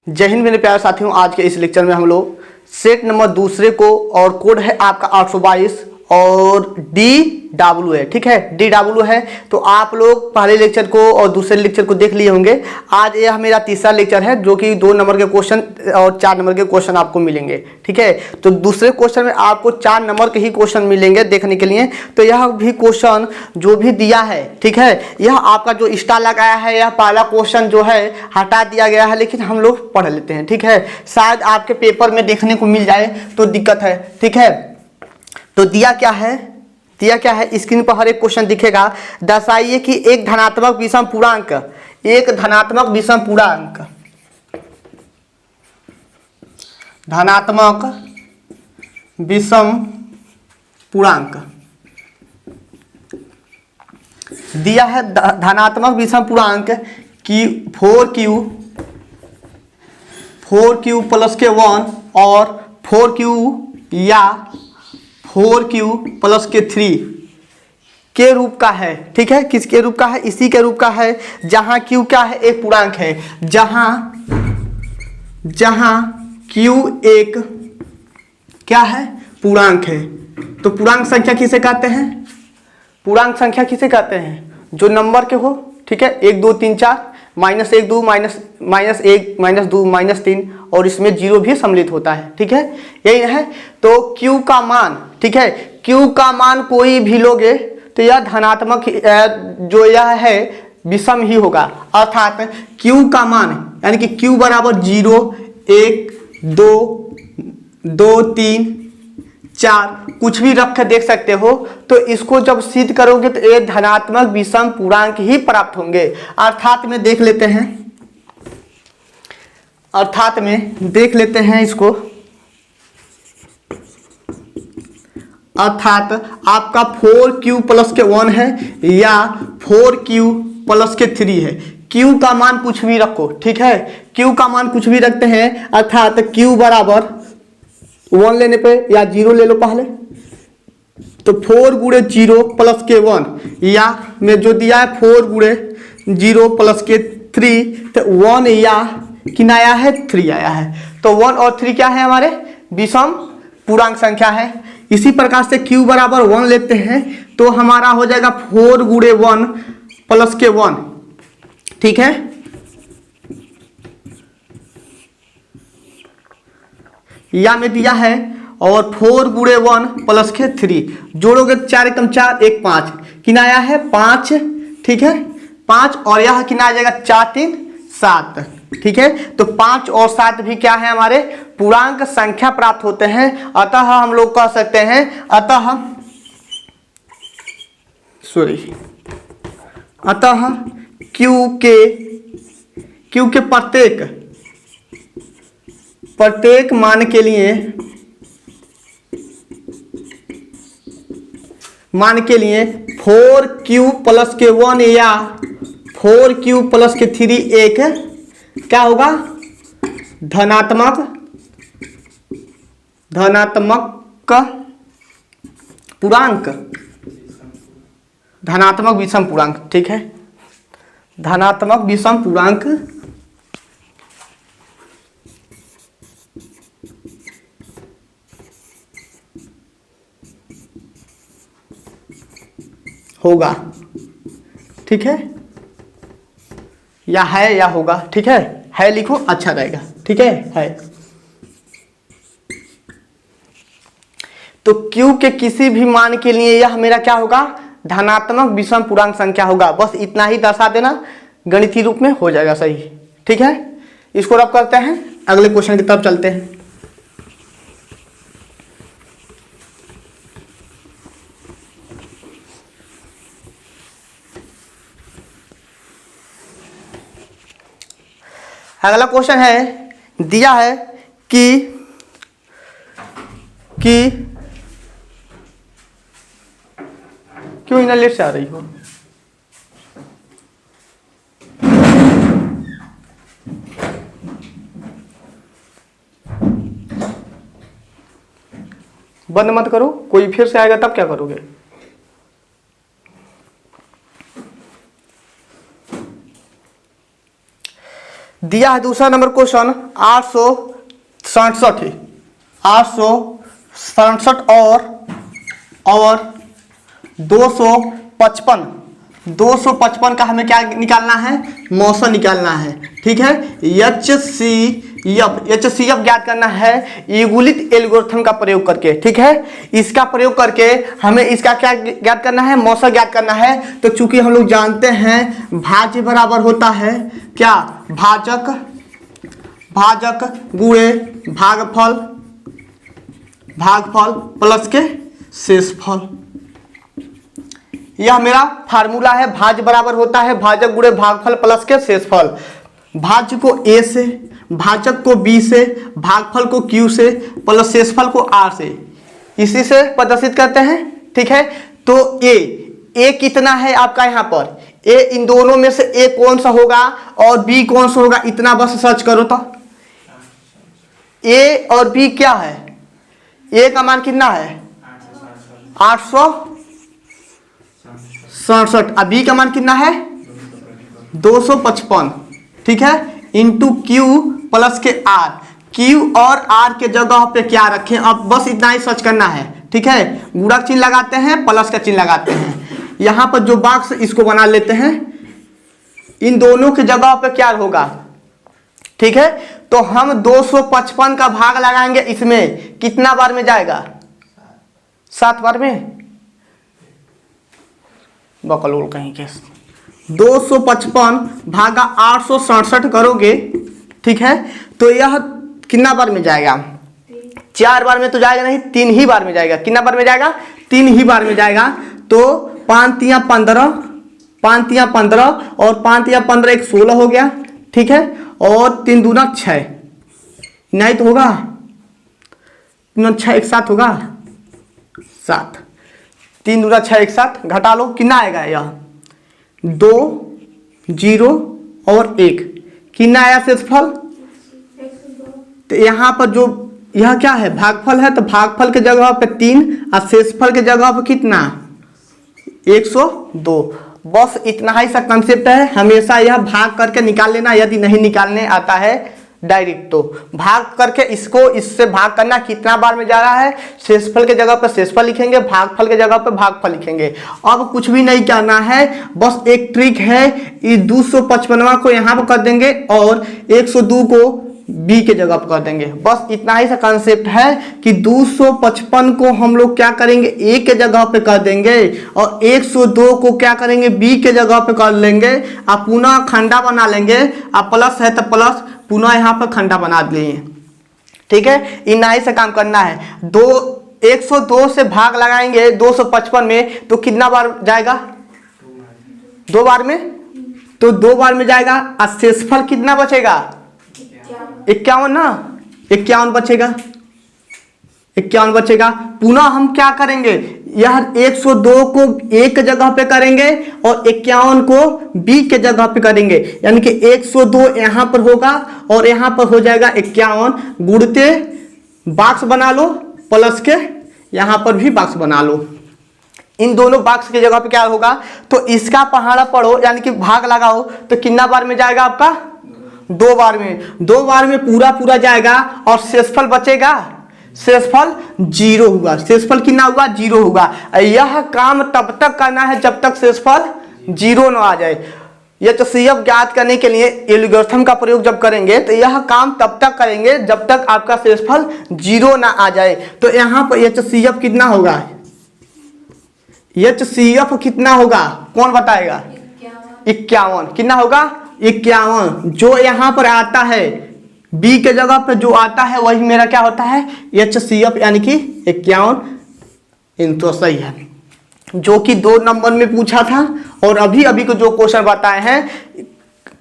जय हिंद मेरे प्यारे साथियों। आज के इस लेक्चर में हम लोग सेट नंबर दूसरे को और कोड है आपका 822 और DW है, ठीक है। DW है तो आप लोग पहले लेक्चर को और दूसरे लेक्चर को देख लिए होंगे। आज यह मेरा तीसरा लेक्चर है जो कि 2 नंबर के क्वेश्चन और 4 नंबर के क्वेश्चन आपको मिलेंगे, ठीक है। तो दूसरे क्वेश्चन में आपको 4 नंबर के ही क्वेश्चन मिलेंगे देखने के लिए। तो यह भी क्वेश्चन जो भी दिया है, ठीक है, यह आपका जो स्टार लगाया है यह पहला क्वेश्चन जो है हटा दिया गया है, लेकिन हम लोग पढ़ लेते हैं, ठीक है। शायद आपके पेपर में देखने को मिल जाए तो दिक्कत है, ठीक है। तो दिया क्या है स्क्रीन पर हर एक क्वेश्चन दिखेगा। दर्शाइए कि एक धनात्मक विषम पूर्णांक दिया है धनात्मक विषम पूर्णांक की 4q प्लस के 1 और 4q या 4q प्लस के 3 के रूप का है, ठीक है। किसके रूप का है? इसी के रूप का है जहां q क्या है? एक पूर्णांक है। जहां q एक क्या है? पूर्णांक है। तो पूर्णांक संख्या किसे कहते हैं? पूर्णांक संख्या किसे कहते हैं? जो नंबर के हो, ठीक है। 1 2 3 4 -1 2 -1 -2 -3 और इसमें 0 भी सम्मिलित होता है, ठीक है। यही है। तो q का मान, ठीक है, q का मान कोई भी लोगे तो यह धनात्मक जो यह है विषम ही होगा। अर्थात q का मान यानी कि q बराबर 0 1 2 2 3 4 कुछ भी रख कर देख सकते हो। तो इसको जब सिद्ध करोगे तो ये धनात्मक विषम पूर्णांक ही प्राप्त होंगे। अर्थात में देख लेते हैं इसको। अर्थात आपका 4q प्लस के 1 है या 4q प्लस के 3 है। q का मान कुछ भी रखो, ठीक है। q का मान कुछ भी रखते हैं। अर्थात q बराबर 1 लेने पे या 0 ले लो पहले, तो 4 गुणे 0 प्लस के 1 या में जो दिया है 4 गुणे 0 प्लस के 3, तो 1 या कितना आया है? 3 आया है। तो 1 और 3 क्या है? हमारे विषम पूर्णांक संख्या है। इसी प्रकार से q बराबर 1 लेते हैं तो हमारा हो जाएगा 4 गुणे 1 प्लस के 1, ठीक है। या में दिया है और 4 गुणे 1 प्लस के 3 जोड़ोगे 4 एकम 4 1 5 कितना आया है? 5, ठीक है। 5 और यह कितना आ जाएगा? 4 3 7, ठीक है। तो 5 और 7 भी क्या है? हमारे पूर्णांक संख्या प्राप्त होते हैं। अतः हम लोग कह सकते हैं अतः q के प्रत्येक मान के लिए 4q प्लस के 1 या 4q प्लस के 3 एक क्या होगा? धनात्मक पूर्णांक, धनात्मक विषम पूर्णांक, ठीक है। धनात्मक विषम पूर्णांक होगा, ठीक है। या है या होगा, ठीक है लिखो अच्छा रहेगा, ठीक है। तो q के किसी भी मान के लिए यह मेरा क्या होगा? धनात्मक विषम पूर्णांक संख्या होगा। बस इतना ही दर्शा देना, गणितीय रूप में हो जाएगा सही, ठीक है। इसको रब करते हैं, अगले क्वेश्चन की तरफ चलते हैं। अगला क्वेश्चन है, दिया है कि क्यों इतना लेट से आ रही हो? बंद मत करो, कोई फिर से आएगा तब क्या करोगे? दिया है दूसरा नंबर क्वेश्चन 867 है, 867 और 255, 255 का हमें क्या निकालना है, मौसा निकालना है। ठीक है, HCF ज्ञात करना है युगुलित एल्गोरिथम का प्रयोग करके। ठीक है, इसका प्रयोग करके हमें इसका क्या ज्ञात करना है, मौसा ज्ञात करना है। तो चूंकि हम लोग जानते हैं भाज्य बराबर होता है क्या, भाजक गुणे भागफल प्लस के शेषफल। यह मेरा फार्मूला है, भाज्य बराबर होता है भाजक गुणे भागफल प्लस के शेषफल। भाज्य को A से, भाजक को B से, भागफल को Q से, प्लस शेषफल को R से, इसी से प्रदर्शित करते हैं। ठीक है, तो A कितना है आपका यहाँ पर, A इन दोनों में से A कौन सा होगा और B कौन सा होगा, इतना बस सर्च करो तो। A और B क्या है, A का मान कितना है 867, अब B का मान कितना है 255। ठीक है, इंटू Q प्लस के R, Q और R के जगह पे क्या रखें, अब बस इतना ही सर्च करना है। ठीक है, गुणक चिन्ह लगाते हैं, प्लस का चिन्ह लगाते हैं। यहाँ पर जो बॉक्स इसको बना लेते हैं, इन दोनों के जगह पे क्या होगा। ठीक है, तो हम 255 का भाग लगाएंगे, इसमें कितना बार में जाएगा, 7 बार में, बकलोल कहीं के। 255 भागा 867 करोगे, ठीक है, तो यह कितना बार में जाएगा, 4 बार में तो जाएगा नहीं, 3 ही बार में जाएगा। कितना बार में जाएगा, 3 ही बार में जाएगा। तो 5 तिया 15, 5 तिया 15 और 5 तिया 15 एक 16 हो गया। ठीक है, और 3 दूना 6, नहीं तो होगा 3 6 एक 7 होगा, 7, 3 दूना 6 एक 7, घटा लो कितना आएगा, यह 2 0 और 1, कितना आया शेषफल। तो यहाँ पर जो यह क्या है, भागफल है, तो भागफल के जगह पे 3 और शेषफल के जगह पे कितना 102। बस इतना ही सा कंसेप्ट है, हमेशा यह भाग करके निकाल लेना, यदि नहीं निकालने आता है डायरेक्ट तो भाग करके इसको इससे भाग करना, कितना बार में जा रहा है, शेषफल के जगह पर शेषफल लिखेंगे, भागफल के जगह पर भागफल लिखेंगे। अब कुछ भी नहीं करना है, बस एक ट्रिक है, इस 255 को यहाँ पर कर देंगे और 102 को B के जगह पर कर देंगे। बस इतना ही सा कंसेप्ट है कि 255 को हम लोग क्या करेंगे, A के जगह पे कर देंगे और 102 को क्या करेंगे, B के जगह पे कर लेंगे और पुनः खंडा बना लेंगे, और प्लस है तो प्लस पुनः यहाँ पर खंडा बना लिए। ठीक है, इतना ही से काम करना है। 102 से भाग लगाएंगे 255 में, तो कितना बार जाएगा, 2 बार में, तो 2 बार में जाएगा। और शेषफल कितना बचेगा, 51 ना, 51 बचेगा, 51 बचेगा। पुनः हम क्या करेंगे, यह 102 को A के जगह पे करेंगे और 51 को B के जगह पे करेंगे, यानी कि 102 यहाँ पर होगा और यहाँ पर हो जाएगा 51। गुणते बॉक्स बना लो, प्लस के यहाँ पर भी बॉक्स बना लो। इन दोनों बॉक्स की जगह पे क्या होगा, तो इसका पहाड़ा पढ़ो, यानी कि भाग लगाओ, तो कितना बार में जाएगा आपका, 2 बार में। 2 बार में पूरा जाएगा और शेषफल बचेगा, शेषफल 0 हुआ। शेषफल कितना हुआ, 0 हुआ। यह काम तब तक करना है जब तक शेषफल 0 न आ जाए। HCF ज्ञात करने के लिए एल्गोरिथम का प्रयोग जब करेंगे तो यह काम तब तक करेंगे जब तक आपका शेषफल 0 ना आ जाए। तो यहाँ पर HCF कितना होगा, HCF कितना होगा, कौन बताएगा, 51। कितना होगा, 51। जो यहाँ पर आता है B के जगह पे जो आता है वही मेरा क्या होता है, HCF, यानी कि 51। तो सही है, जो कि 2 नंबर में पूछा था और अभी को जो क्वेश्चन बताए हैं,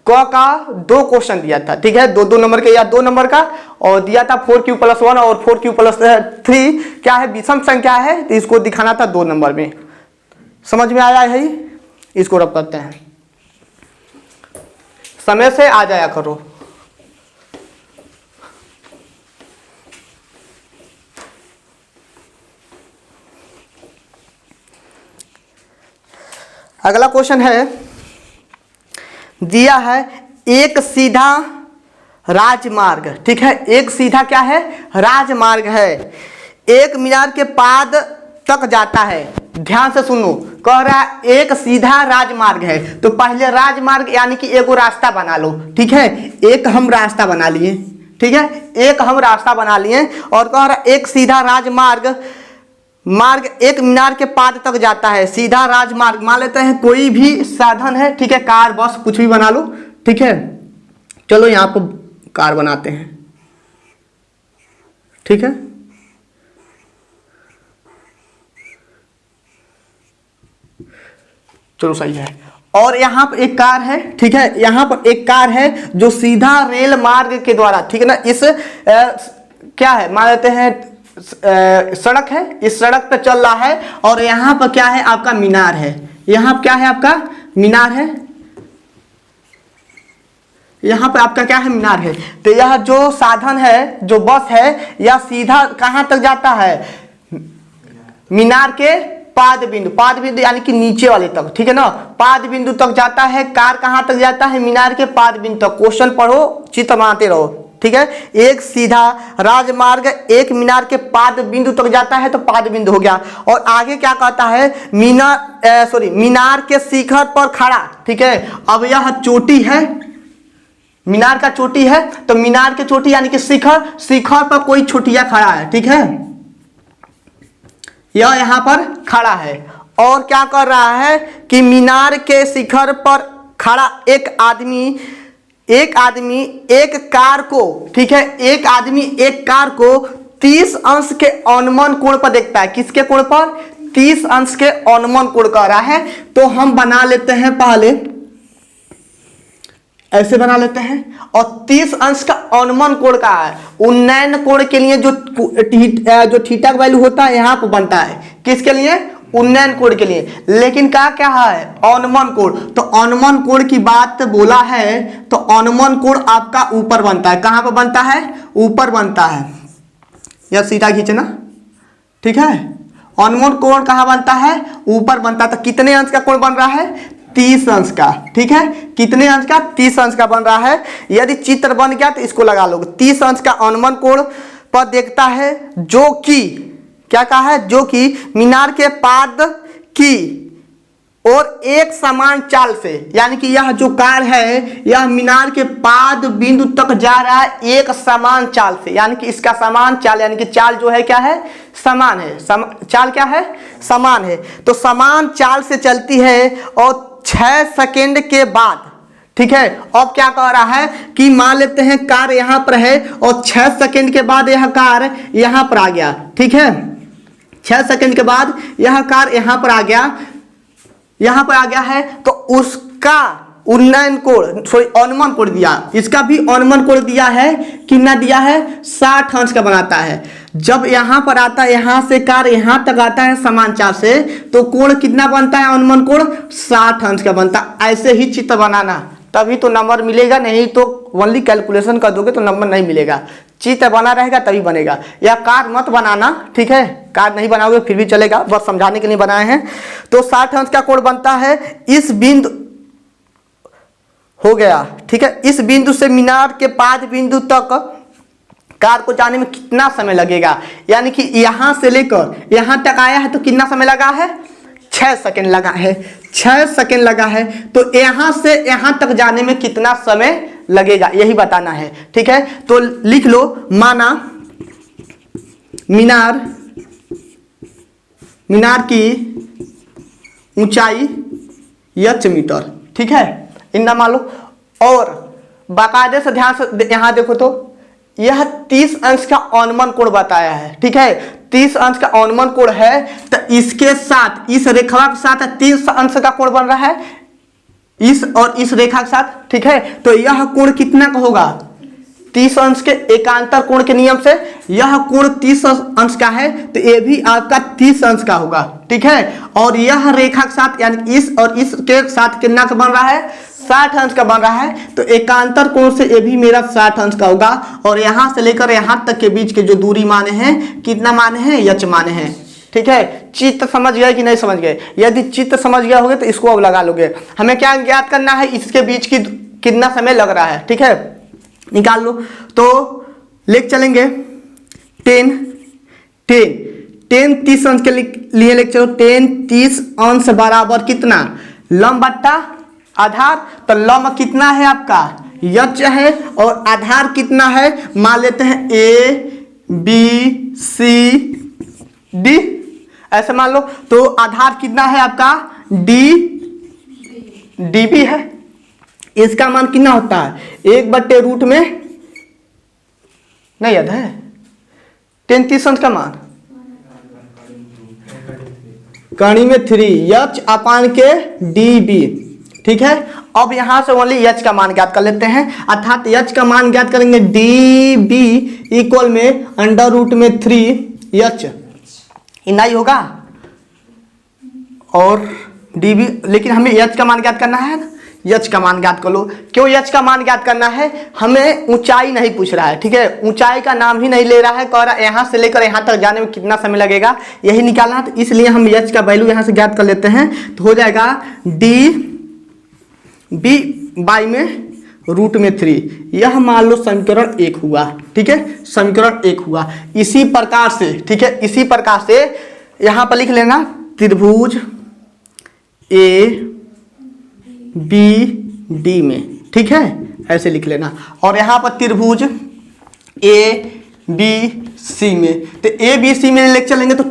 क का 2 क्वेश्चन दिया था। ठीक है, 2 नंबर के या 2 नंबर का, और दिया था 4q+1 और 4q+3 क्या है, विषम संख्या है, तो इसको दिखाना था 2 नंबर में। समझ में आया है, इसको रब करते हैं, समय से आ जाया करो। अगला क्वेश्चन है, दिया है एक सीधा राजमार्ग, ठीक है, एक सीधा क्या है, राजमार्ग है, एक मीनार के पाद तक जाता है। ध्यान से सुनो, कह रहा है एक सीधा राजमार्ग है, तो पहले राजमार्ग यानी कि एगो रास्ता बना लो, ठीक है, एक हम रास्ता बना लिए, ठीक है, एक हम रास्ता बना लिए, और कह रहा है एक सीधा राजमार्ग मार्ग एक मीनार के पाद तक जाता है। सीधा राजमार्ग मान लेते हैं कोई भी साधन है, ठीक है, कार बस कुछ भी बना लो, ठीक है, चलो यहाँ पर कार बनाते हैं, ठीक है, चलो सही है। और यहाँ पर एक कार है, ठीक है, यहाँ पर एक कार है जो सीधा रेल मार्ग के द्वारा, ठीक है ना, इस क्या है मान लेते हैं सड़क है, इस सड़क पे चल रहा है, और यहाँ पर क्या है आपका मीनार है, यहाँ क्या है आपका मीनार है, यहाँ पे आपका क्या है मीनार है। तो यह जो साधन है, जो बस है, यह सीधा कहाँ तक जाता है, मीनार के पाद बिंदु यानी कि नीचे वाले तक, ठीक है ना, पाद बिंदु तक जाता है। कार कहाँ तक जाता है, मीनार के पाद बिंदु तक। क्वेश्चन पढ़ो, चित्र बनाते रहो, ठीक है। एक सीधा राजमार्ग एक मीनार के पाद बिंदु तक जाता है, तो पाद बिंदु हो गया। और आगे क्या कहता है, मीनार के शिखर पर खड़ा, ठीक है। अब यह चोटी है, मीनार का चोटी है, तो मीनार के चोटी यानी कि शिखर पर कोई चोटिया खड़ा है, ठीक है, यह यहाँ पर खड़ा है। और क्या कर रहा है कि मीनार के शिखर पर खड़ा एक आदमी एक कार को, ठीक है, एक आदमी एक कार को 30 अंश के अनुमान कोण पर देखता है। किसके कोण पर, 30 अंश के अनुमान कोण कर रहा है। तो हम बना लेते हैं, पहले ऐसे बना लेते हैं, और 30 अंश का अनुमान कोण का है। उन्नयन कोण के लिए जो थीटा का वैल्यू होता है यहाँ पर बनता है, किसके लिए, उन्नयन कोण के लिए। लेकिन क्या है, अनुमान कोण। तो अनुमान कोण की बात बोला है, तो अनुमान कोण आपका ऊपर बनता है। कहाँ पर बनता है, ऊपर बनता है, यह सीधा खींचना, ठीक है। अनुमान कोण कहाँ बनता है, ऊपर बनता है। तो कितने अंश का कोण बन रहा है, 30 अंश का, ठीक है, कितने अंश का, 30 अंश का बन रहा है। यदि चित्र बन गया तो इसको लगा लोगे। 30 अंश का अनुमान कोण पर देखता है, जो कि क्या कहा है, जो कि मीनार के पाद की और एक समान चाल से, यानी कि यह जो कार है यह मीनार के पाद बिंदु तक जा रहा है एक समान चाल से, यानी कि इसका समान चाल, यानी कि चाल जो है क्या है, समान है। चाल क्या है, समान है। तो समान चाल से चलती है और 6 सेकेंड के बाद, ठीक है। अब क्या कह रहा है कि मान लेते हैं कार यहां पर है और 6 सेकेंड के बाद यह कार यहां पर आ गया, ठीक है। 6 सेकेंड के बाद यह कार यहां पर आ गया, यहां पर आ गया है, तो उसका उन्नयन कोण, अनुमान कोण दिया, इसका भी अनुमान कोण दिया है, कितना दिया है, 60 अंश का बनाता है। जब यहां पर आता है, यहां से कार यहां तक आता है समान चाल से, तो कोण कितना बनता है, अनुमान कोण 60 अंश का बनता है। ऐसे ही चित्र बनाना, तभी तो नंबर मिलेगा, नहीं तो ओनली कैलकुलेशन कर दोगे तो नंबर नहीं मिलेगा। चित्र बना रहेगा तभी बनेगा। या कार मत बनाना, ठीक है, कार नहीं बनाओगे फिर भी चलेगा, बस समझाने के लिए बनाए हैं। तो 60 अंश का कोण बनता है। इस बिंदु हो गया, ठीक है, इस बिंदु से मीनार के पाद बिंदु तक कार को जाने में कितना समय लगेगा, यानी कि यहां से लेकर यहां तक आया है तो कितना समय लगा है, 6 सेकेंड लगा है, 6 सेकेंड लगा है। तो यहां से यहां तक जाने में कितना समय लगेगा, यही बताना है, ठीक है। तो लिख लो, माना मीनार की ऊंचाई h मीटर, ठीक है, इतना मान लो। और बाकायदे से ध्यान से यहां देखो, तो यह 30 अंश का अनुमान कोण बताया है, ठीक है, 30 अंश का अनुमान कोण है। तो इसके साथ, इस रेखा के साथ 30 अंश का कोण बन रहा है, इस और इस रेखा के साथ, ठीक है। तो यह कोण कितना का होगा, 30 अंश के एकांतर कोण के नियम से यह कोण 30 अंश का है, तो ये भी आपका 30 अंश का होगा, ठीक है। और यह रेखा के साथ, यानी इस और इस के साथ कितना का बन रहा है, 60 अंश का बन रहा है। तो एकांतर कोण से ये भी मेरा 60 अंश का होगा। और यहां से लेकर यहां तक के बीच के जो दूरी माने हैं, कितना माने हैं, h माने हैं, ठीक है। चित्र समझ गए कि नहीं समझ गए? यदि चित्र समझ गया होगे तो इसको अब लगा लोगे। हमें क्या ज्ञात करना है, इसके बीच की कितना समय लग रहा है, ठीक है। निकाल लो। तो लेके चलेंगे 10 10 10 30 अंश के लिए लेके चलो। 10 30 अंश बराबर कितना, लंब बट्टा आधार। तो लंब कितना है आपका, यच है, और आधार कितना है, मान लेते हैं ABCD, ऐसे मान लो। तो आधार कितना है आपका, DB है। इसका मान कितना होता है, 1/रूट में, नहीं याद है 10 30 अंश का मान, कड़ी में 3 H अपान के DB, ठीक है। अब यहां से ओनली H का मान ज्ञात कर लेते हैं, अर्थात H का मान ज्ञात करेंगे DB इक्वल में √3 H, इतना ही होगा। और DB, लेकिन हमें H का मान ज्ञात करना है ना, H का मान ज्ञात कर लो। क्यों H का मान ज्ञात करना है, हमें ऊंचाई नहीं पूछ रहा है, ठीक है, ऊंचाई का नाम ही नहीं ले रहा है, कह रहा है यहाँ से लेकर यहाँ तक जाने में कितना समय लगेगा, यही निकालना है। तो इसलिए हम H का वैल्यू यहाँ से ज्ञात कर लेते हैं। तो हो जाएगा DB बाई में √3, यह मान लो समीकरण 1 हुआ, ठीक है, समीकरण 1 हुआ। इसी प्रकार से, ठीक है, इसी प्रकार से यहाँ पर लिख लेना त्रिभुज ABD में, ठीक है, ऐसे लिख लेना। और यहाँ पर त्रिभुज ABC में, तो ABC में लेके चलेंगे तो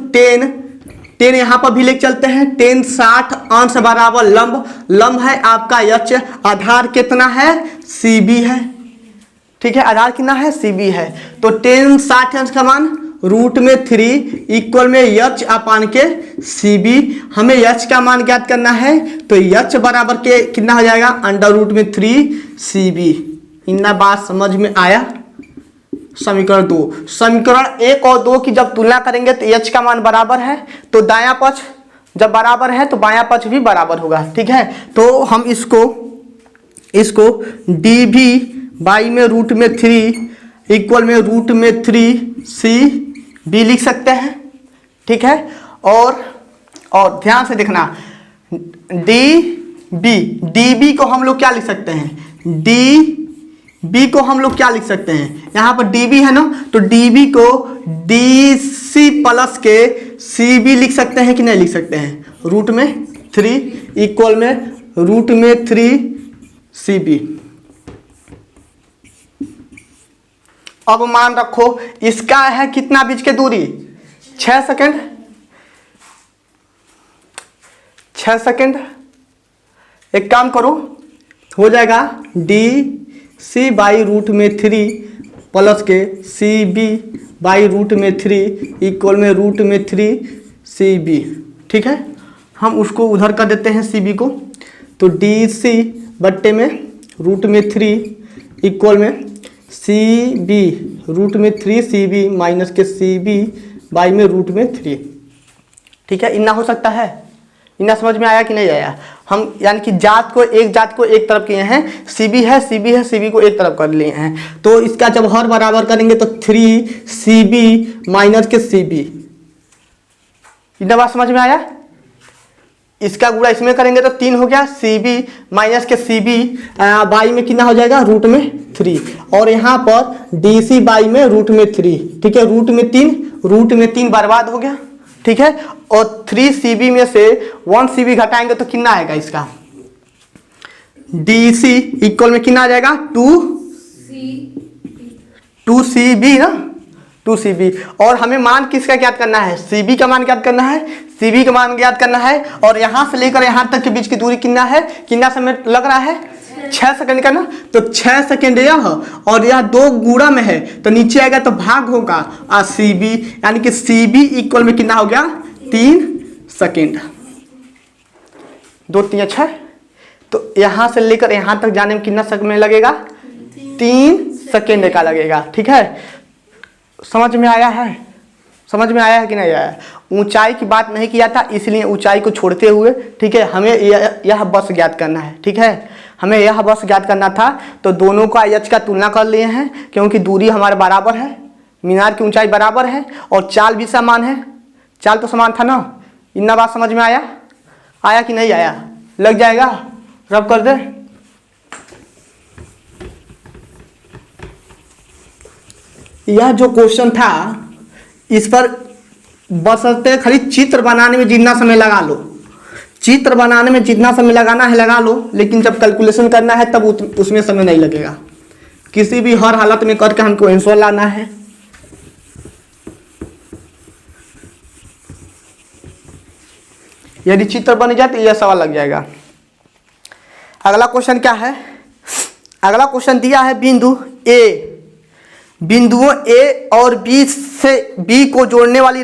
10 यहाँ पर भी लेके चलते हैं। 10 60 अंश बराबर लंब है आपका H, आधार कितना है, CB है, ठीक है, आधार कितना है, CB है। तो 10 60 अंश का मान √3 इक्वल में H अपान के CB, हमें H का मान ज्ञात करना है। तो H बराबर के कितना हो जाएगा, √3 CB। इतना बात समझ में आया। समीकरण 2, समीकरण 1 और 2 की जब तुलना करेंगे तो H का मान बराबर है, तो दायां पक्ष जब बराबर है तो बायां पक्ष भी बराबर होगा, ठीक है। तो हम इसको DB बाई में √3 इक्वल में √3 CB लिख सकते हैं, ठीक है। और ध्यान से देखना, DB को हम लोग क्या लिख सकते हैं, DB को हम लोग क्या लिख सकते हैं, यहाँ पर DB है ना, तो DB को DC प्लस के CB लिख सकते हैं कि नहीं लिख सकते हैं, √3 इक्वल में √3 CB। अब मान रखो इसका है कितना बीच के दूरी, 6 सेकंड, 6 सेकंड। एक काम करो, हो जाएगा DC बाई √3 प्लस के CB बाई √3 इक्वल में √3 CB, ठीक है। हम उसको उधर कर देते हैं CB को, तो DC बट्टे में √3 इक्वल में CB √3 CB माइनस के CB बाई में √3, ठीक है। इतना हो सकता है, इतना समझ में आया कि नहीं आया। हम यानी कि जात को एक तरफ किए हैं, CB है CB को एक तरफ कर लिए हैं। तो इसका जब हर बराबर करेंगे तो 3 CB माइनस के CB, इतना बात समझ में आया। इसका गुणा इसमें करेंगे तो 3 हो गया, CB माइनस के CB बाई में कितना हो जाएगा, √3। और यहाँ पर DC बाई में √3, ठीक है, √3 बर्बाद हो गया, ठीक है। और 3 CB में से 1 CB घटाएंगे तो कितना आएगा इसका, DC इक्वल में कितना आ जाएगा, 2 CB ना, 2 CB। और हमें मान किसका ज्ञात करना है, CB का मान ज्ञात करना है, CB का मान ज्ञात करना है। और यहाँ से लेकर यहाँ तक के बीच की दूरी कितना है, कितना समय लग रहा है, 6 सेकंड का ना। तो 6 सेकंड यह और यह 2 गुणा में है, तो नीचे आएगा तो भाग होगा CB, यानी कि CB इक्वल में कितना हो गया, 3 सेकंड। 2 3 6, तो यहाँ से लेकर यहाँ तक जाने में कितना समय लगेगा, 3 सेकंड का लगेगा, ठीक है। समझ में आया है, समझ में आया है कि नहीं आया। ऊंचाई की बात नहीं किया था, इसलिए ऊंचाई को छोड़ते हुए, ठीक है, हमें यह बस ज्ञात करना है, ठीक है, हमें यह बस ज्ञात करना था। तो दोनों का H का तुलना कर लिए हैं, क्योंकि दूरी हमारे बराबर है, मीनार की ऊंचाई बराबर है और चाल भी समान है, चाल तो समान था ना। इतना बात समझ में आया कि नहीं आया, लग जाएगा, रब कर दे। यह जो क्वेश्चन था इस पर बशर्ते खाली चित्र बनाने में जितना समय लगा लो, चित्र बनाने में जितना समय लगाना है लगा लो, लेकिन जब कैलकुलेशन करना है तब उसमें समय नहीं लगेगा। किसी भी हर हालत में करके हमको आंसर लाना है। यदि चित्र बन जाए तो यह सवाल लग जाएगा। अगला क्वेश्चन क्या है? अगला क्वेश्चन दिया है बिंदु ए, बिंदुओं ए और बी से बी को जोड़ने वाली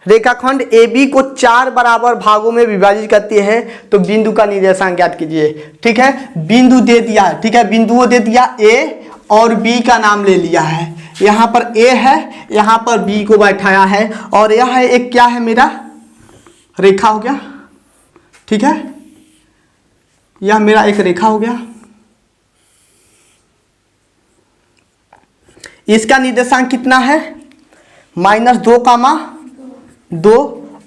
रेखाखंड ए बी को 4 बराबर भागों में विभाजित करती है, तो बिंदु का निर्देशांक ज्ञात कीजिए। ठीक है, बिंदु दे दिया है, ठीक है, बिंदुओं दे दिया, ए और बी का नाम ले लिया है। यहाँ पर ए है, यहाँ पर बी को बैठाया है, और यह है एक क्या है मेरा रेखा हो गया। ठीक है, यह मेरा एक रेखा हो गया। इसका निर्देशांक कितना है? -2,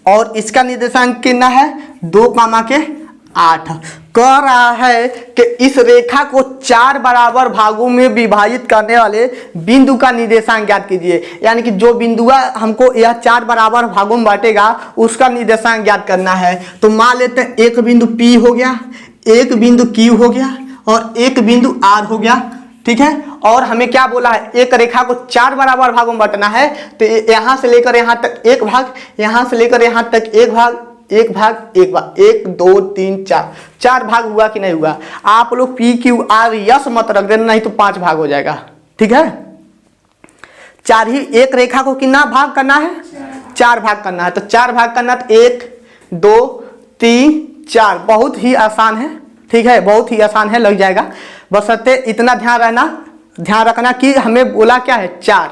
और इसका निर्देशांक कितना है? 2,8। कह रहा है कि इस रेखा को 4 बराबर भागों में विभाजित करने वाले बिंदु का निर्देशांक ज्ञात कीजिए। यानी कि जो बिंदुआ हमको यह 4 बराबर भागों में बांटेगा उसका निर्देशांक ज्ञात करना है। तो मान लेते हैं एक बिंदु P हो गया, एक बिंदु Q हो गया, और एक बिंदु R हो गया। ठीक है, और हमें क्या बोला है? एक रेखा को 4 बराबर भागों में बांटना है, तो यहां से लेकर यहां तक एक भाग, यहां से लेकर यहां तक एक भाग, एक भाग, एक भाग, 1 2 3 4, 4 भाग हुआ कि नहीं हुआ? आप लोग P Q R यस मत रख देना, नहीं तो 5 भाग हो जाएगा। ठीक है, 4 ही, एक रेखा को कितना भाग करना है? 4 भाग करना है। तो 4 भाग करना है, तो 1 2 3 4, बहुत ही आसान है। ठीक है, बहुत ही आसान है, लग जाएगा। बशर्ते इतना ध्यान रखना कि हमें बोला क्या है? 4।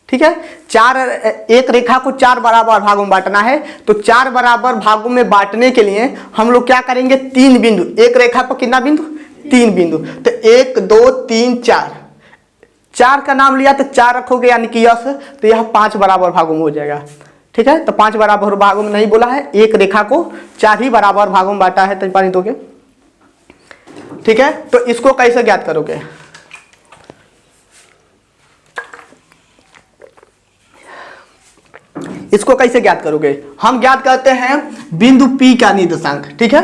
ठीक है, 4, एक रेखा को 4 बराबर भागों में बांटना है, तो 4 बराबर भागों में बांटने के लिए हम लोग क्या करेंगे? 3 बिंदु, एक रेखा पर कितना बिंदु? 3 बिंदु। तो 1 2 3 4, 4 का नाम लिया तो 4 रखोगे, यानी कि यस, तो यह 5 बराबर भागों में हो जाएगा। ठीक है, तो 5 बराबर भागों में नहीं बोला है, एक रेखा को 4 ही बराबर भागों में बांटा है। तो पानी दोगे। ठीक है, तो इसको कैसे ज्ञात करोगे? इसको कैसे ज्ञात करोगे? हम ज्ञात करते हैं बिंदु P का निर्देशांक। ठीक है,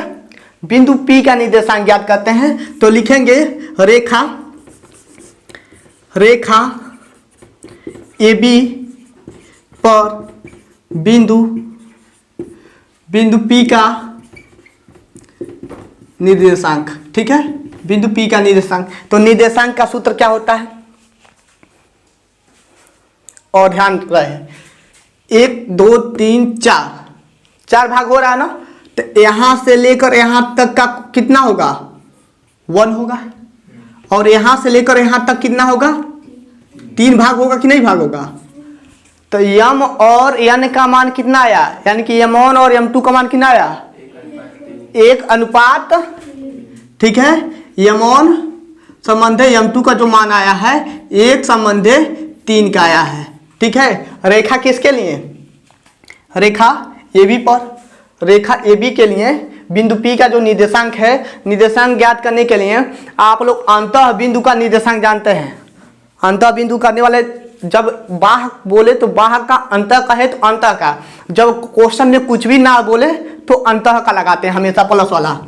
बिंदु P का निर्देशांक ज्ञात करते हैं, तो लिखेंगे रेखा AB पर बिंदु P का निर्देशांक। ठीक है, बिंदु P का निर्देशांक। तो निर्देशांक का सूत्र क्या होता है? और ध्यान रहे, 1 2 3 4, 4 भाग हो रहा है ना, तो यहां से लेकर यहां तक का कितना होगा? 1 होगा, और यहां से लेकर यहां तक कितना होगा? 3 भाग होगा कि नहीं भाग होगा? तो M और N का मान कितना आया? यानी कि M1 और M2 का मान कितना आया? 1:। ठीक है, M1 संबंधे M2 का जो मान आया है 1:3 का आया है। ठीक है, रेखा किसके लिए? रेखा AB पर, रेखा AB के लिए बिंदु P का जो निर्देशांक है, निर्देशांक ज्ञात करने के लिए आप लोग अंतः बिंदु का निर्देशांक जानते हैं। अंतः बिंदु करने वाले जब बाह बोले तो बाह का, अंतः कहे तो अंतः का, जब क्वेश्चन में कुछ भी ना बोले तो अंतः का लगाते हैं हमेशा प्लस वाला।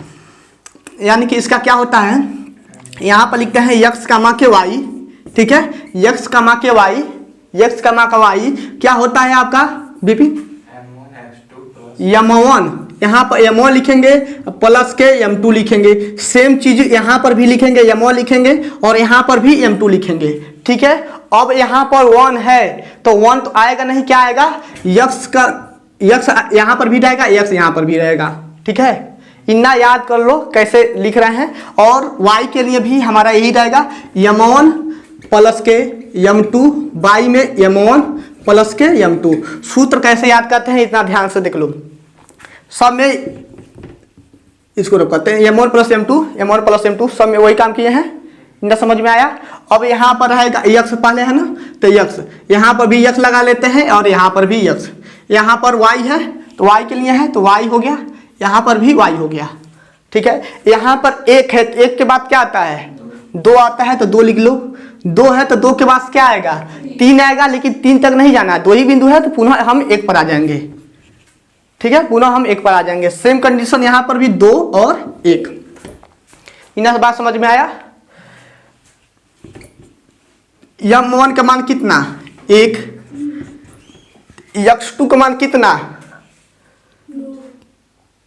यानी कि इसका क्या होता है? यहाँ पर लिखते हैं x, y। ठीक है, x, y, x, y क्या होता है आपका बीपी? M1, यहाँ पर M1 लिखेंगे प्लस के M2 लिखेंगे। सेम चीज यहाँ पर भी लिखेंगे, M1 लिखेंगे और यहाँ पर भी M2 लिखेंगे। ठीक है, अब यहाँ पर 1 है तो 1 तो आएगा नहीं, क्या आएगा? x का, x यहाँ पर भी रहेगा, x यहाँ पर भी रहेगा। ठीक है, इतना याद कर लो कैसे लिख रहे हैं। और y के लिए भी हमारा यही रहेगा, M1 प्लस के M2, y में M1 प्लस के M2। सूत्र कैसे याद करते हैं इतना ध्यान से देख लो। सब में इसको रखते हैं M1 plus M2, M1 plus M2, सब में वही काम किए हैं। इतना समझ में आया? अब यहाँ पर रहेगा x पहले है ना, तो x, यहाँ पर भी x लगा लेते हैं और यहाँ पर भी x। यहाँ पर y है तो y के लिए है तो y हो गया, यहाँ पर भी y हो गया। ठीक है, यहाँ पर 1 है तो 1 के बाद क्या आता है? 2 आता है तो 2 लिख लो। 2 है तो 2 के बाद क्या आएगा, 3 आएगा, लेकिन 3 तक नहीं जाना है, 2 ही बिंदु है तो पुनः हम 1 पर आ जाएंगे। ठीक है, पुनः हम 1 पर आ जाएंगे। सेम कंडीशन यहाँ पर भी 2 और 1। इतना बात समझ में आया। m1 का मान कितना 1, x2 का मान कितना,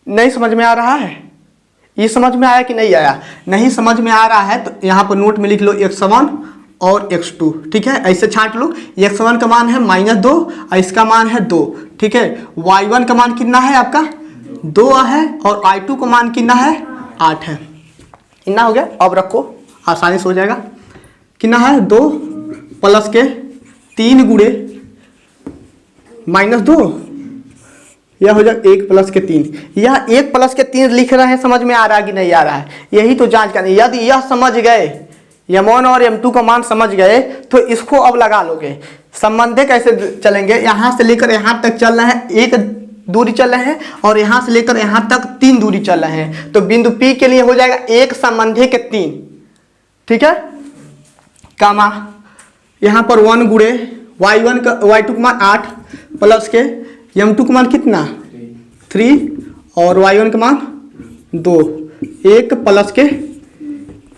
नहीं समझ में आ रहा है। ये समझ में आया कि नहीं आया, नहीं समझ में आ रहा है तो यहाँ पर नोट में लिख लो x1 और x2। ठीक है, ऐसे छांट लो। x1 का मान है -2 और इसका मान है 2। ठीक है, y1 का मान कितना है आपका 2 है और y2 का मान कितना है 8 है। इतना हो गया। अब रखो, आसानी से हो जाएगा। कितना है 2 प्लस के 3 गुणे -2, यह हो जाएगा 1 प्लस के 3। यह 1 प्लस के 3 लिख रहे हैं, समझ में आ रहा है कि नहीं आ रहा है, यही तो जांच करनी। यदि यह समझ गए, m1 और m2 का मान समझ गए, तो इसको अब लगा लोगे। संबंधे कैसे चलेंगे, यहाँ से लेकर यहाँ तक चल रहे हैं 1 दूरी चल रहे हैं और यहाँ से लेकर यहाँ तक 3 दूरी चल रहे हैं, तो बिंदु P के लिए हो जाएगा 1 संबंधे के 3। ठीक है, कामा यहाँ पर 1 गुणे y1 का y2 का मान 8 प्लस के m2 का मान कितना 3 और y1 का मान 2, 1 प्लस के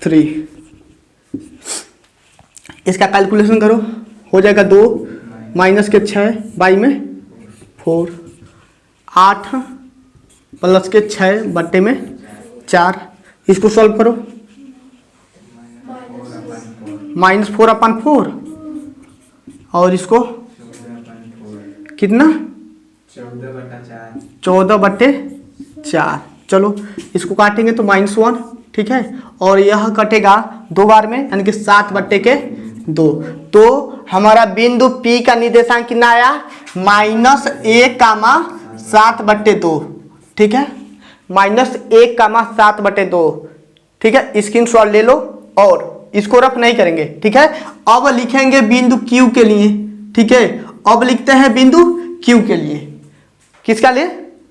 3। इसका कैलकुलेशन करो, हो जाएगा 2 माइनस के 6 बाई में 4, 8 प्लस के 6 बट्टे में 4। इसको सॉल्व करो, -4/4 और इसको कितना 14/4। चलो इसको काटेंगे तो -1। ठीक है, और यह कटेगा 2 बार में, यानी कि 7/2। तो हमारा बिंदु P का निर्देशांक कितना आया -1,7/2। ठीक है, -1,7/2। ठीक है, स्क्रीनशॉट ले लो और इसको रफ नहीं करेंगे। ठीक है, अब लिखेंगे बिंदु Q के लिए। ठीक है, अब लिखते हैं बिंदु Q के लिए। किसका लिए,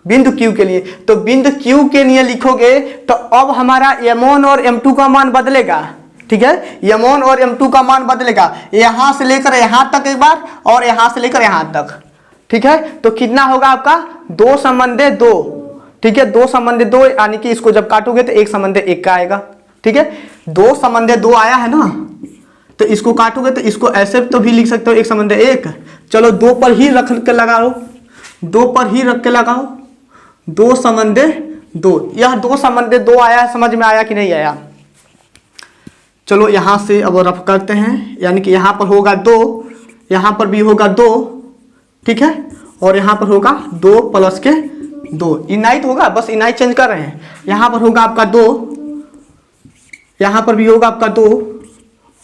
बिंदु Q के लिए। तो बिंदु Q के लिए लिखोगे तो अब हमारा m1 और m2 का मान बदलेगा। ठीक है, m1 और m2 का मान बदलेगा, यहां से लेकर यहां तक एक बार और यहां से लेकर यहां तक। ठीक है, तो कितना होगा आपका 2 संबंधे 2। ठीक है, 2 संबंधे 2, यानी कि इसको जब काटोगे तो 1 संबंधे 1 का आएगा। ठीक है, 2 संबंधे 2 आया है ना, तो इसको काटोगे तो इसको ऐसे तो भी लिख सकते हो 1 संबंधे 1। चलो 2 पर ही रख के लगाओ, 2 पर ही रख के लगाओ, 2 संबंधे 2। यह 2 संबंधे 2 आया है, समझ में आया कि नहीं आया। चलो यहां से अब रफ करते हैं, यानी कि यहां पर होगा 2, यहां पर भी होगा 2। ठीक है, और यहां पर होगा 2 प्लस के 2। इनाई तो होगा, बस इनाई चेंज कर रहे हैं। यहां पर होगा आपका 2, यहां पर भी होगा आपका 2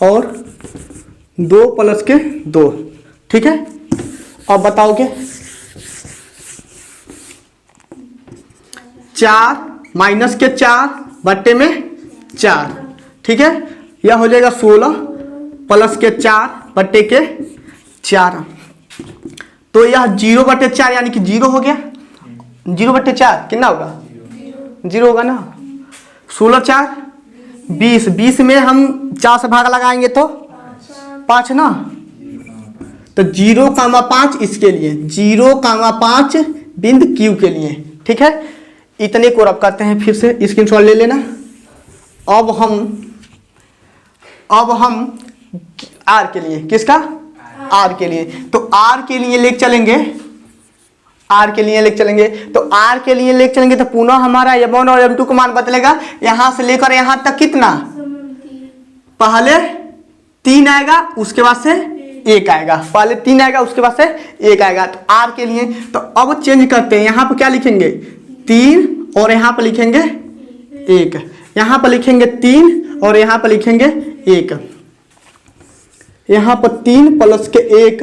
और 2 प्लस के 2। ठीक है, अब बताओगे 4 माइनस के 4 बट्टे में 4। ठीक है, यह हो जाएगा 16 प्लस के 4 बट्टे के 4। तो यह 0/4 यानी कि 0 हो गया। 0/4 कितना होगा 0 होगा ना। 16 4 20, 20 में हम 4 से भाग लगाएंगे तो 5 ना, तो 0,5 इसके लिए, 0,5 बिंदु Q के लिए। ठीक है, इतने को रब करते हैं, फिर से स्क्रीनशॉट ले लेना। अब हम R के लिए, किसका R के लिए, तो R के लिए लेके चलेंगे, R के लिए लेके चलेंगे। तो R के लिए लेके चलेंगे तो पुनः हमारा m1 और m2 का मान बदलेगा। यहां से लेकर यहां तक कितना, पहले 3 आएगा, उसके बाद से 1 आएगा, पहले 3 आएगा, उसके बाद से 1 आएगा। तो R के लिए तो अब चेंज करते हैं, यहां पर क्या लिखेंगे 3 और यहां पर लिखेंगे 1, यहां पर लिखेंगे 3 और यहां पर लिखेंगे 1, यहां पर 3 प्लस के 1,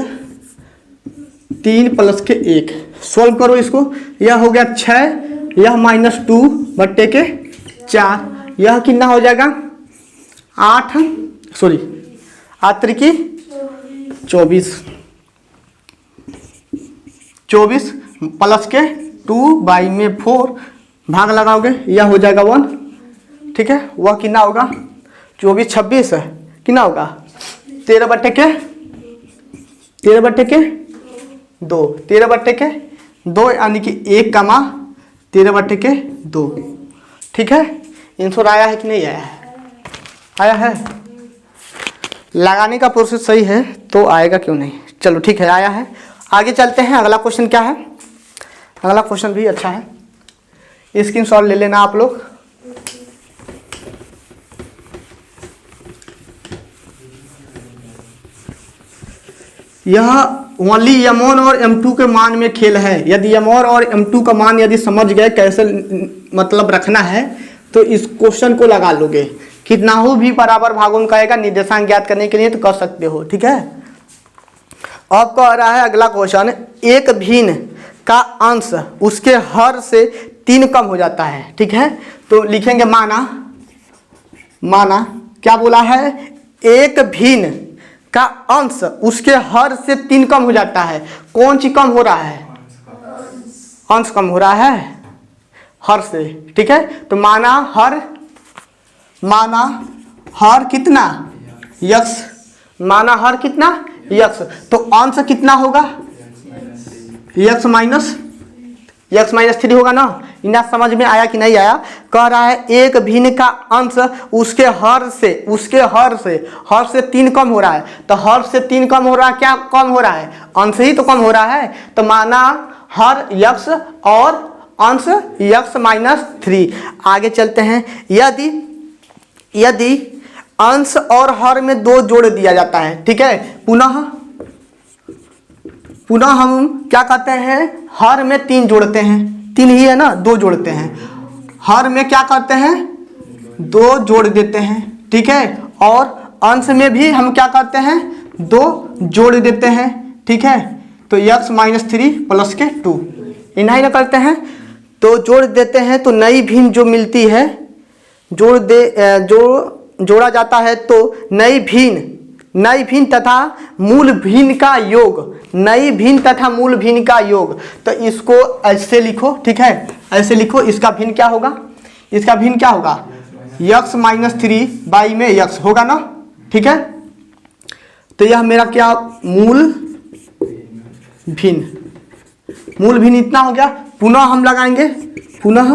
3 प्लस के 1। सॉल्व करो इसको, यह हो गया 6, यह -2/4, यह कितना हो जाएगा 8 त्रिकी 24, 24 प्लस के 2/4 भाग लगाओगे, यह हो जाएगा 1। ठीक है, वह कितना होगा 24 26 कितना होगा 13 बटे के 2, 13 बटे के 2 यानी कि 1 कमा 13 बटे के 2। ठीक है, आंसर आया है कि नहीं आया है? आया है। लगाने का प्रोसेस सही है तो आएगा क्यों नहीं। चलो ठीक है, आया है। आगे चलते हैं। अगला क्वेश्चन क्या है? अगला क्वेश्चन भी अच्छा है, स्क्रीनशॉट ले लेना आप लोग। यह ओनली m1 और m2 के मान में खेल है। यदि m1 और m2 का मान यदि समझ गए कैसे मतलब रखना है तो इस क्वेश्चन को लगा लोगे। कितना हो भी बराबर भागों में कहेगा, निर्देशांक ज्ञात करने के लिए तो कर सकते हो। ठीक है, अब कह रहा है अगला क्वेश्चन, एक भिन्न का अंश उसके हर से 3 कम हो जाता है। ठीक है, तो लिखेंगे माना क्या बोला है? एक भिन्न का अंश उसके हर से 3 कम हो जाता है। कौन सी कम हो रहा है? अंश कम हो रहा है हर से। ठीक है, तो माना हर कितना? यक्स। माना हर कितना? यक्स। तो अंश कितना होगा? यक्स माइनस 3 होगा ना। इना समझ में आया कि नहीं आया? कह रहा है एक भिन्न का अंश उसके हर से 3 कम हो रहा है। तो हर से 3 कम हो रहा है, क्या कम हो रहा है? अंश ही तो कम हो रहा है। तो माना हर यक्स और अंश यक्स माइनस 3। आगे चलते हैं। यदि अंश और हर में 2 जोड़ दिया जाता है। ठीक है, पुनः हम क्या कहते हैं? हर में 3 जोड़ते हैं। 3 ही है ना, 2 जोड़ते हैं। हर में क्या करते हैं? 2 जोड़ देते हैं। ठीक है, और अंश में भी हम क्या करते हैं? 2 जोड़ देते हैं। ठीक है, तो x माइनस 3 प्लस के 2 इन्हें ना करते हैं, तो जोड़ देते हैं। तो नई भिन्न जो मिलती है जोड़ा जाता है तो नई भिन्न तथा मूल भिन्न का योग, नई भिन्न तथा मूल भिन्न का योग। तो इसको ऐसे लिखो। ठीक है, ऐसे लिखो। इसका भिन्न क्या होगा? इसका भिन्न क्या होगा? x माइनस 3 बाई में x होगा ना। ठीक है, तो यह मेरा क्या मूल भिन्न इतना हो गया। पुनः हम लगाएंगे पुनः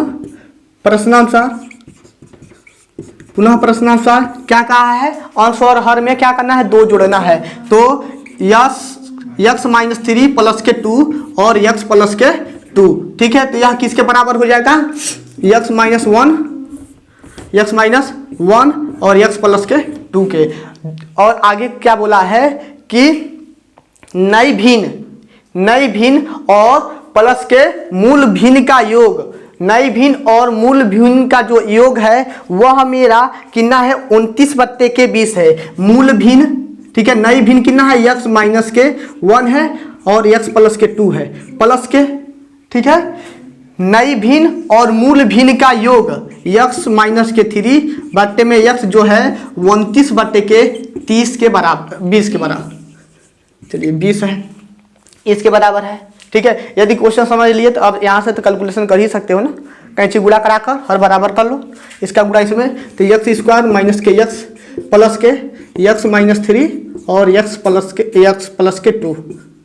प्रश्नानुसार क्या कहा है? अंश और हर में क्या करना है? 2 जोड़ना है। तो x माइनस 3 प्लस के 2 और x प्लस के 2। ठीक है, तो यह किसके बराबर हो जाएगा? x माइनस 1 और x प्लस के 2 के। और आगे क्या बोला है कि नई भिन्न और प्लस के मूल भिन्न का योग, नई भिन्न और मूल भिन्न का जो योग है वह मेरा कितना है? 29 बट्टे के 20 है। मूल भिन्न, ठीक है, नई भिन्न कितना है? x माइनस के 1 है और x प्लस के 2 है, प्लस के। ठीक है, नई भिन्न और मूल भिन्न का योग x माइनस के 3 बट्टे में x जो है 29 बट्टे के 20 के बराबर। चलिए 20 है, इसके बराबर है। ठीक है, यदि क्वेश्चन समझ लिए तो अब यहाँ से तो कैलकुलेशन कर ही सकते हो ना। कैंची गुणा कराकर हर बराबर कर लो, इसका गुणा इसमें, तो x स्क्वायर माइनस के x प्लस के x माइनस 3 और x प्लस के 2।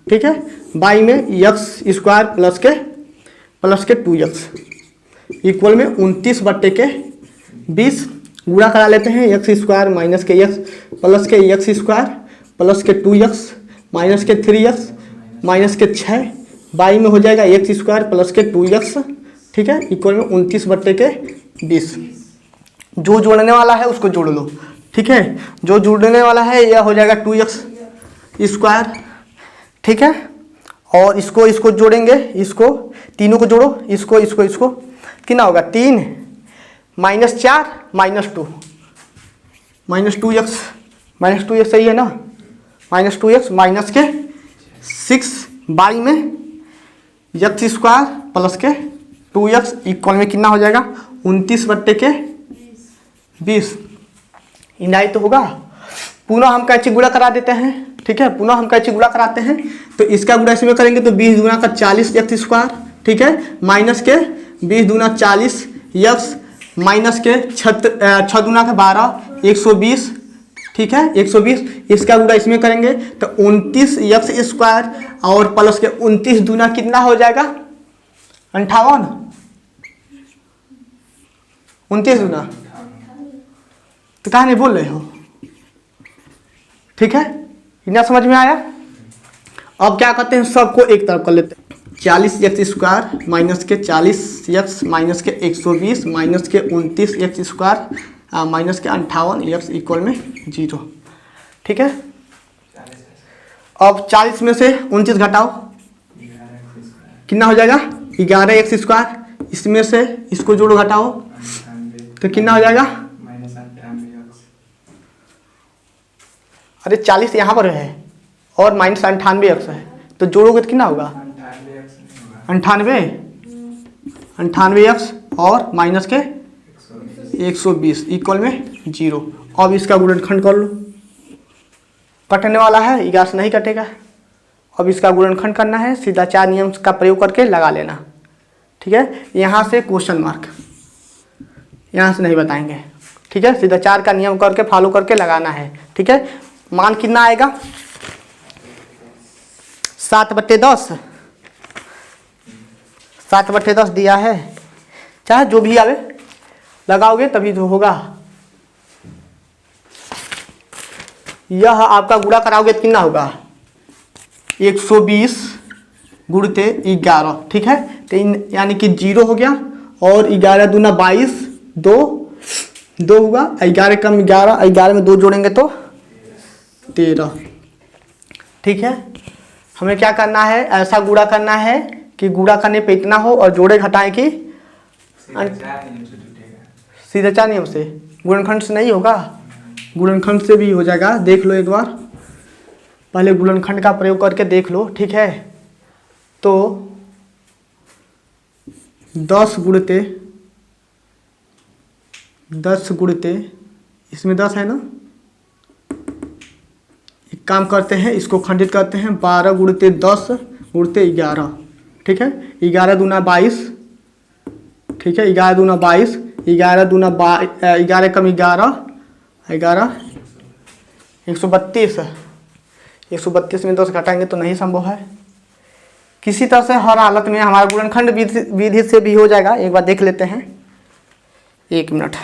ठीक है, बाई में x स्क्वायर प्लस के 2x इक्वल में 29 बट्टे के 20। गुणा करा लेते हैं। x स्क्वायर माइनस के x प्लस के x स्क्वायर प्लस के 2x माइनस के 3x माइनस के 6 बाई में हो जाएगा x स्क्वायर प्लस के 2x। ठीक है, इक्वल में 29 बट्टे के 20। जो जोड़ने वाला है उसको जोड़ लो। ठीक है, जो जोड़ने वाला है यह हो जाएगा 2x स्क्वायर। ठीक है, और इसको जोड़ेंगे, इसको तीनों को जोड़ो, इसको कितना होगा? 3 माइनस 4 माइनस 2 2x सही है ना। माइनस 2x माइनस के 6 बाई में x स्क्वायर प्लस के 2x इक्वल में कितना हो जाएगा? 29 बट्टे के 20। इनाई तो होगा। पुनः हम कैंची गुणा करा देते हैं। ठीक है, पुनः हम कैंची गुणा कराते हैं, तो इसका गुणा इसमें करेंगे तो 20 दूना का 40 x स्क्वायर। ठीक है, माइनस के 20 दूना 40 x माइनस के 6 दूना का 12 120 ठीक है 120, इसका गुणा इसमें करेंगे तो 29x² और प्लस के 29 दूना कितना हो जाएगा 58, 29 दूना तो कहाँ नहीं बोल रहे हो, ठीक है इतना समझ में आया। अब क्या करते हैं सबको एक तरफ कर लेते हैं, 40x² माइनस के 40x माइनस के 120 माइनस के 29x² माइनस के 58x इक्वल में 0, ठीक है। अब 40 में से 29 घटाओ कितना हो जाएगा 11x², इसमें से इसको जोड़ो घटाओ तो कितना हो जाएगा, अरे 40 यहाँ पर है और माइनस 98x है तो जोड़ोगे तो कितना होगा 98x और माइनस के 120 इक्वल में 0। अब इसका गुणनखंड कर लो, कटने वाला है 11 से नहीं कटेगा। अब इसका गुणनखंड करना है, सीधा 4 नियम का प्रयोग करके लगा लेना, ठीक है। यहाँ से क्वेश्चन मार्क, यहाँ से नहीं बताएंगे, ठीक है। सीधा 4 का नियम करके फॉलो करके लगाना है, ठीक है। मान कितना आएगा 7/10, 7/10 दिया है, चाहे जो भी आवे लगाओगे तभी तो होगा। यह आपका गुणा कराओगे तो कितना होगा 120 गुणते 11, ठीक है। तो यानी कि 0 हो गया और 11 दूना 22, 2 होगा, 11 कम 11, 11 में 2 जोड़ेंगे तो 13, ठीक है। हमें क्या करना है, ऐसा गुणा करना है कि गुणा करने पे इतना हो और जोड़े घटाएं कि सीधे 4 नियम से, गुणनखंड से नहीं होगा, गुणनखंड से भी हो जाएगा। देख लो एक बार, पहले गुणनखंड का प्रयोग करके देख लो, ठीक है। तो 10 गुणते इसमें 10 है ना, एक काम करते हैं इसको खंडित करते हैं, 12 गुणते 10 गुणते 11, ठीक है। 11 दूना 22, ठीक है, 11 दूना 22, 11 दूना 11 कम 11, 132, 132 में 10 घटाएंगे तो नहीं संभव है। किसी तरह से हर हालत में हमारा गुणनखंड विधि से भी हो जाएगा, एक बार देख लेते हैं, 1 मिनट।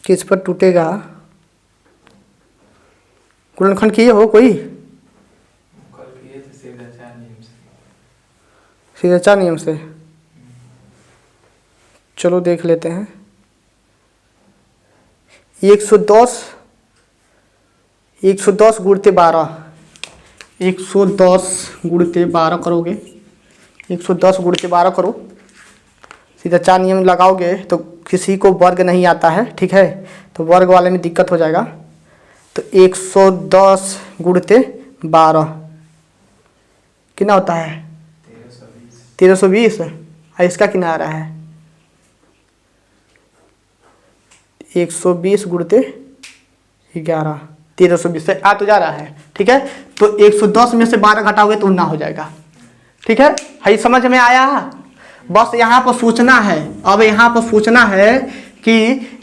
किस पर टूटेगा, गुणनखंड किए हो कोई, सीधा 4 नियम से, चलो देख लेते हैं। 110 गुणते 12, 110 गुणते 12 करोगे, 110 गुणते 12 करो, सीधा 4 नियम लगाओगे तो किसी को वर्ग नहीं आता है, ठीक है, तो वर्ग वाले में दिक्कत हो जाएगा। तो 110 गुणते 12 कितना होता है 1320, और इसका कितना आ रहा है 120 गुणते 11, 1320 से आ तो जा रहा है, ठीक है। तो 110 में से 12 घटाओगे तो 9 हो जाएगा, ठीक है। समझ में आया, बस यहाँ पर सोचना है। अब यहाँ पर सोचना है कि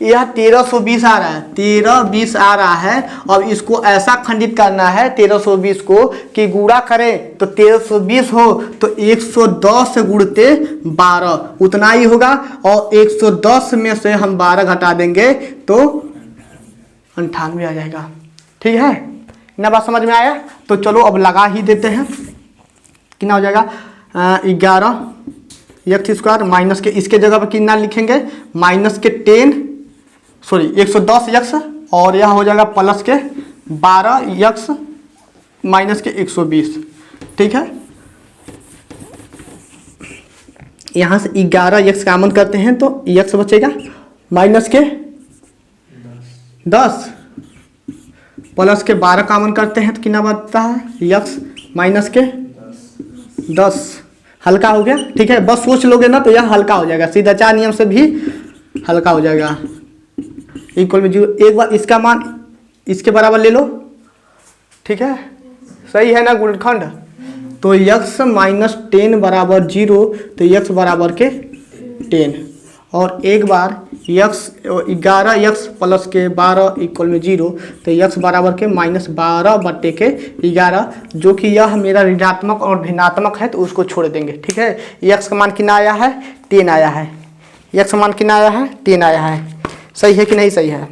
यह 1320 आ रहा है, 1320 आ रहा है, अब इसको ऐसा खंडित करना है 1320 को कि गुणा करें तो 1320 हो तो 110 गुणते 12 उतना ही होगा, और 110 में से हम 12 घटा देंगे तो 98 आ जाएगा, ठीक है। इतना बात समझ में आया, तो चलो अब लगा ही देते हैं। कितना हो जाएगा 11x² माइनस के, इसके जगह पर कितना लिखेंगे माइनस के 110x, और यह हो जाएगा प्लस के 12x माइनस के 120, ठीक है। यहाँ से 11x कामन करते हैं तो x बचेगा, माइनस के 10 प्लस के 12 कामन करते हैं तो कितना बचता है x माइनस के 10, हल्का हो गया, ठीक है। बस सोच लोगे ना तो यह हल्का हो जाएगा, सीधा 4 नियम से भी हल्का हो जाएगा, इक्वल में 0। एक बार इसका मान इसके बराबर ले लो, ठीक है, सही है ना गुणनखंड। तो x माइनस 10 बराबर 0, तो x बराबर के 10। और एक बार x 11x प्लस के 12 इक्वल में 0, तो x बराबर के -12 बट्टे के 11, जो कि यह मेरा ऋणात्मक और भिन्नात्मक है तो उसको छोड़ देंगे। ठीक है, x का मान कितना आया है? 10 आया है। x का मान कितना आया है? 10 आया है। सही है कि नहीं सही है?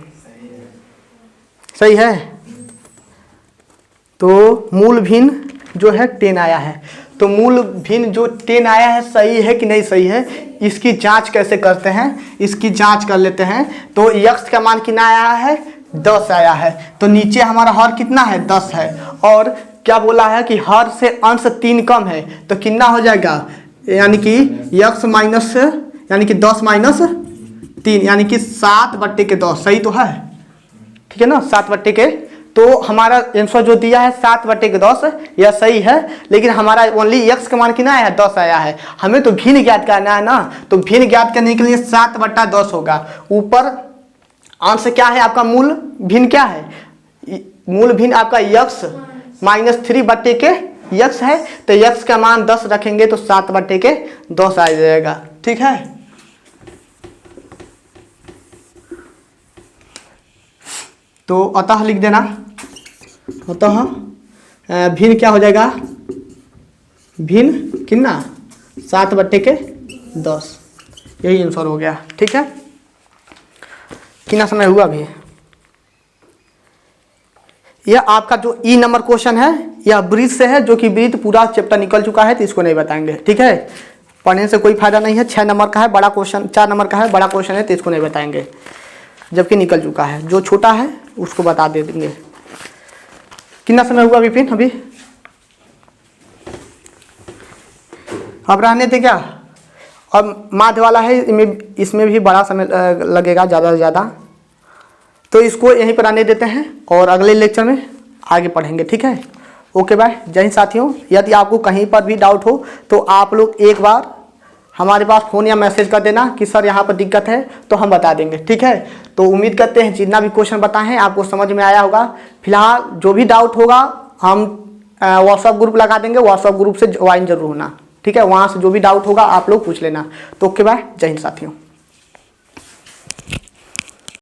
सही है। तो मूल भिन्न जो है 10 आया है। तो मूल भिन्न जो 10 आया है सही है कि नहीं सही है, इसकी जांच कैसे करते हैं? इसकी जांच कर लेते हैं। तो x का मान कितना आया है? 10 आया है। तो नीचे हमारा हर कितना है? 10 है। और क्या बोला है कि हर से अंश 3 कम है, तो कितना हो जाएगा? यानी कि x माइनस यानी कि 10 माइनस 3 यानी कि 7 बट्टे के 10। सही तो है? ठीक है ना, 7 बट्टे के। तो हमारा आंसर जो दिया है 7 बट्टे के 10, यह सही है। लेकिन हमारा ओनली x का मान कितना आया है? 10 आया है। हमें तो भिन्न ज्ञात करना है ना, तो भिन्न ज्ञात करने के लिए 7 बट्टा 10 होगा। ऊपर अंश क्या है आपका? मूल भिन्न क्या है? मूल भिन्न आपका x माइनस 3 बट्टे के x है। तो x का मान 10 रखेंगे तो 7 बट्टे के 10 आ जाएगा। ठीक है, तो अतः लिख देना, अतः भिन्न क्या हो जाएगा? भिन्न कितना? 7 बट्टे के 10। यही आंसर हो गया। ठीक है, कितना समय हुआ अभी? यह आपका जो ई नंबर क्वेश्चन है यह ब्रीथ से है, जो कि ब्रीथ पूरा चैप्टर निकल चुका है तो इसको नहीं बताएंगे। ठीक है, पढ़ने से कोई फायदा नहीं है। 6 नंबर का है बड़ा क्वेश्चन, 4 नंबर का है बड़ा क्वेश्चन है तो इसको नहीं बताएंगे, जबकि निकल चुका है। जो छोटा है उसको बता दे देंगे। कितना समय हुआ विपिन अभी? अब रहने थे क्या? अब माध्य वाला है, इसमें भी बड़ा समय लगेगा ज़्यादा से ज़्यादा, तो इसको यहीं पर आने देते हैं और अगले लेक्चर में आगे पढ़ेंगे। ठीक है, ओके बाय। जय हिंद साथियों। यदि आपको कहीं पर भी डाउट हो तो आप लोग एक बार हमारे पास फ़ोन या मैसेज कर देना कि सर यहाँ पर दिक्कत है, तो हम बता देंगे। ठीक है, तो उम्मीद करते हैं जितना भी क्वेश्चन बताए हैं आपको समझ में आया होगा। फिलहाल जो भी डाउट होगा हम व्हाट्सअप ग्रुप लगा देंगे, व्हाट्सअप ग्रुप से ज्वाइन जरूर होना। ठीक है, वहाँ से जो भी डाउट होगा आप लोग पूछ लेना। तो ओके बाय, जय हिंद साथियों।